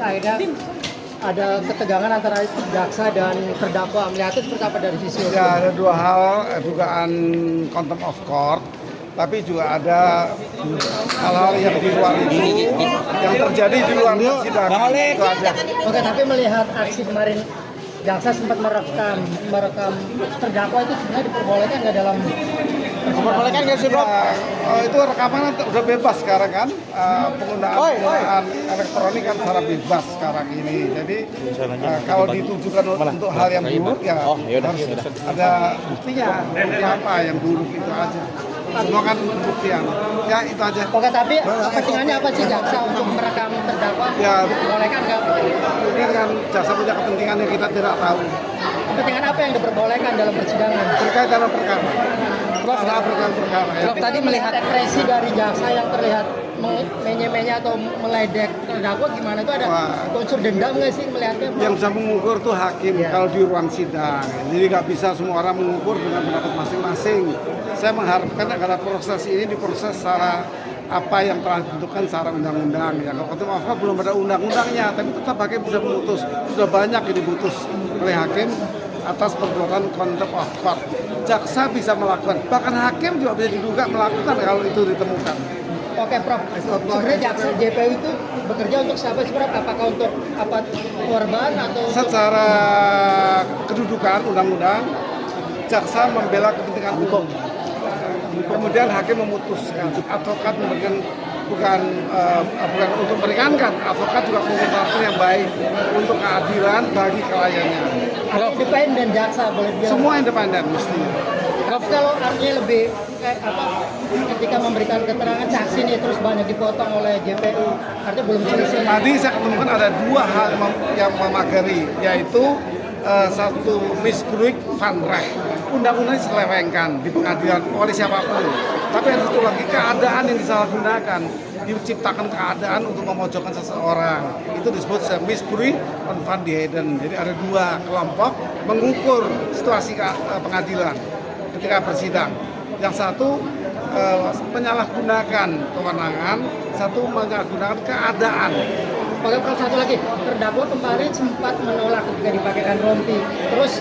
akhirnya ada ketegangan antara jaksa dan terdakwa. Melihatnya seperti apa dari sisi hukum? Ya, ada dua hal, dugaan contempt of court, tapi juga ada hal-hal yang di luar itu, yang terjadi di luar persidangan. Itu aja. Oke, tapi melihat aksi kemarin jaksa sempat merekam terdakwa itu sebenarnya diperbolehkan nggak dalam Diperbolehkan nggak sih, Bro? Ya, itu rekaman udah bebas sekarang kan, penggunaan elektronik kan secara bebas sekarang ini. Jadi kalau ditujukan untuk hal yang buruk ya harus ada buktinya. Bukti apa yang buruk itu aja. Semua kan pembuktian. Ya itu aja. Oke, tapi kepentingannya apa sih jaksa untuk merekam terdakwa? Ya, Diperbolehkan nggak? mungkin kan jaksa punya kepentingan yang kita tidak tahu. Kepentingan apa yang diperbolehkan dalam persidangan? Terkait dalam perkara. Perkara. Prof, tadi melihat ekspresi dari jaksa yang terlihat menye-menye atau meledek terdakwa gimana, itu ada unsur dendam nggak sih melihatnya? Yang bisa mengukur tuh hakim kalau di ruang sidang. Jadi nggak bisa semua orang mengukur dengan pendapat masing-masing. Saya mengharapkan agar proses ini diproses secara apa yang telah ditentukan secara undang-undang. Ya, kalau contempt of court belum ada undang-undangnya, tapi tetap hakim bisa memutus. Sudah banyak yang diputus oleh hakim atas perbuatan contempt of court. Jaksa bisa melakukan, bahkan hakim juga bisa diduga melakukan kalau itu ditemukan. Oke, Prof. Sebenarnya jaksa JPU itu bekerja untuk siapa sih, Prof? Apakah untuk korban atau Secara kedudukan undang-undang, jaksa membela kepentingan umum. Kemudian hakim memutuskan, advokat memberikan bukan untuk meringankan, advokat juga memutuskan yang baik untuk keadilan bagi kliennya. independen jaksa boleh bilang? Semua independen mestinya. Prof, kalau artinya lebih ketika memberikan keterangan saksi nih terus banyak dipotong oleh JPU, artinya belum selesai. Tadi saya menemukan ada dua hal yang memagari, yaitu satu misbruik van recht. Undang-undang diselewengkan di pengadilan oleh siapapun. Tapi ada satu lagi keadaan yang disalahgunakan, diciptakan keadaan untuk memojokkan seseorang. Itu disebut misbruik van Heden. Jadi ada dua kelompok mengukur situasi pengadilan ketika bersidang. Yang satu menyalahgunakan kewenangan, satu menyalahgunakan keadaan. Oke, Prof, satu lagi, terdakwa kemarin sempat menolak ketika dipakaikan rompi. Terus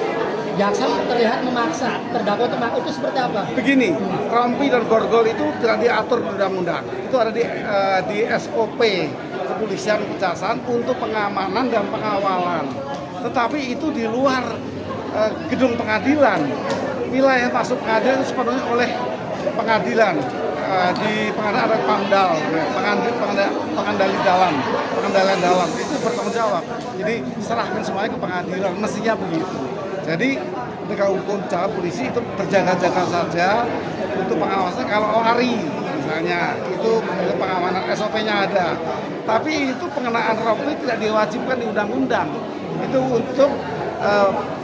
jaksa terlihat memaksa terdakwa untuk itu seperti apa? Begini, rompi dan borgol itu tidak diatur di undang-undang. Itu ada di SOP kepolisian kejaksaan untuk pengamanan dan pengawalan. Tetapi itu di luar gedung pengadilan. Wilayah masuk pengadilan itu sepenuhnya oleh pengadilan. Di pengadilan ada pamdal, pengendalian dalam itu bertanggung jawab. Jadi serahkan semuanya ke pengadilan, mestinya begitu. Jadi ketika hukum cara polisi itu berjaga-jaga saja untuk pengawasan. Kalau lari misalnya itu pengamanan SOP-nya ada, tapi itu pengenaan rompi tidak diwajibkan di undang-undang. Itu untuk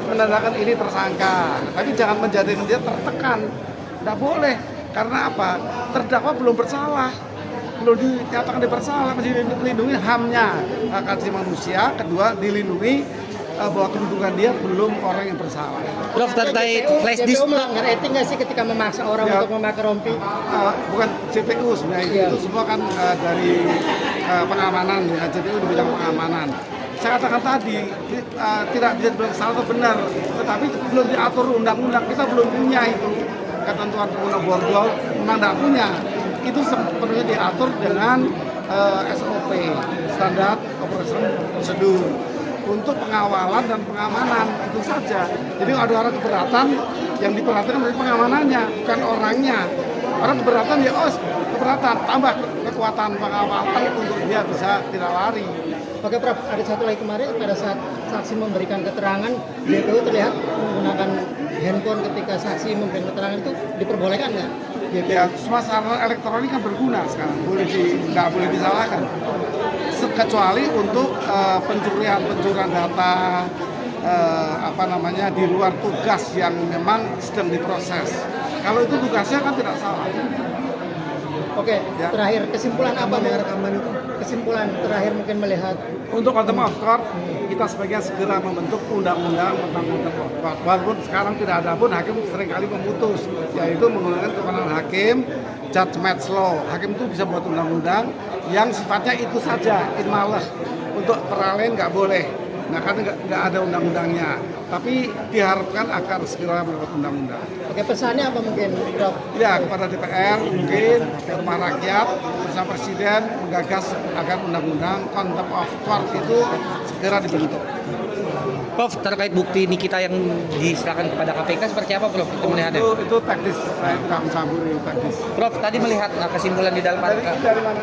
menandakan ini tersangka, tapi jangan menjadikan dia tertekan. Tidak boleh. Karena apa? Terdakwa belum bersalah, belum dinyatakan dia bersalah, masih dilindungi HAM-nya, hak asasi manusia. Kedua, dilindungi bahwa kedudukan dia belum orang yang bersalah. Prof, terkait flash disk, melanggar etik nggak sih ketika memaksa orang untuk memakai rompi? Bukan JPU sebenarnya, itu semua kan dari pengamanan, ya, JPU di bidang pengamanan. Saya katakan tadi, tidak bisa dibilang salah atau benar, tetapi belum diatur undang-undang, kita belum punya itu. Ketentuan pengguna borgol memang tidak punya, itu sepenuhnya diatur dengan SOP, standar operasional prosedur untuk pengawalan dan pengamanan, itu saja. Jadi ada orang keberatan, yang diperhatikan dari pengamanannya, bukan orangnya. Orang keberatan ya keberatan, tambah kekuatan pengawalan untuk dia bisa tidak lari. Oke, Prof, ada satu lagi kemarin pada saat saksi memberikan keterangan, JPU terlihat menggunakan handphone ketika saksi memberikan keterangan, itu diperbolehkan nggak? Ya, semua sarana elektronik kan berguna sekarang, nggak boleh disalahkan. Kecuali untuk pencurian data, di luar tugas yang memang sedang diproses. Kalau itu tugasnya kan tidak salah. Oke, ya. Terakhir kesimpulan apa rekaman itu? Kesimpulan terakhir mungkin melihat untuk contempt of court, kita sebaiknya segera membentuk undang-undang tentang contempt of court. Walaupun sekarang tidak ada pun, hakim seringkali memutus, yaitu menggunakan kewenangan hakim, judgment law. Hakim itu bisa buat undang-undang yang sifatnya itu saja, in males. untuk peralihan nggak boleh. Nah, karena nggak ada undang-undangnya. Tapi diharapkan akan segera mendapat undang-undang. Oke, pesannya apa mungkin, Prof? Ya, kepada DPR mungkin ke rumah rakyat bersama Presiden menggagas agar undang-undang contempt of court itu segera dibentuk. Prof, terkait bukti Nikita yang diserahkan kepada KPK seperti apa, Prof? Itu melihatnya. Itu teknis, saya tidak mencampuri teknis. Prof, tadi melihat kesimpulan di dalam Dari mana?